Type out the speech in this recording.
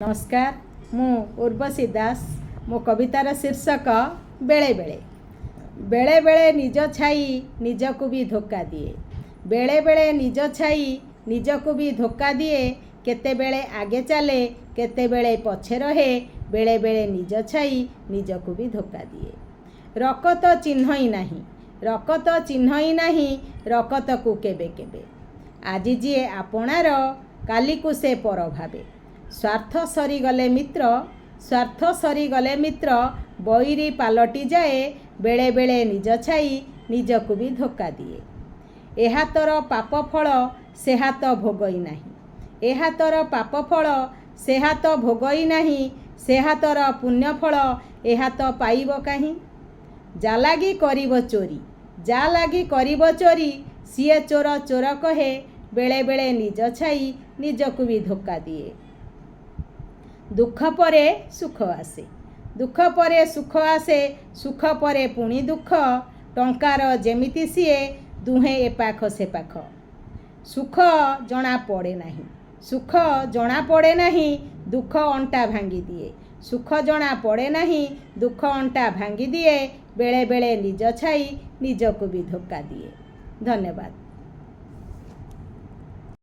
नमस्कार मु उर्वशी दास मो कवितार शीर्षक बेले बेले। बेले बेले निज छाई निजकु भी धोखा दिए। बेले बेले निज छाई निजकु भी धोखा दिए। केते बेले आगे चले केते बेले पछे रहे। बेले बेले निज छाई निजकु भी धोखा दिए। रकत चिन्ह ही नहीं रकत चिन्ह ही नहीं रकत को केबे केबे। आज जीए आपणार काली को से पर भावे। स्वार्थ सरीगले मित्र स्वार्थ सरीगले मित्र बैरी पालटी जाए। बेले बेले निज छाई निजकु भी धोखा दिए। ए हातर पाप फल से हाथ भोगई नहीं। ए हातर पाप फल से हाथ भोगई नहीं। से हातर पुण्य फल ए हाथ पाइब काहीं। जा लागी करिब चोरी जा लागी करिब चोरी। सीए चोर चोर कहे। बेले बेले निज छाई निजकु भी धोखा दिए। दुख परे सुख आसे दुख परे सुख आसे सुख परे पुणी दुख। टंकार जेमिति सीए दुहे ए पाख से पाख। सुख जना पड़े नहीं सुख जना पड़े नहीं दुख अंटा भांगी दिए। सुख जना पड़े नहीं दुख अंटा भांगी दिए। बेले बेले निज छाई निजकु भी धोखा दिए। धन्यवाद।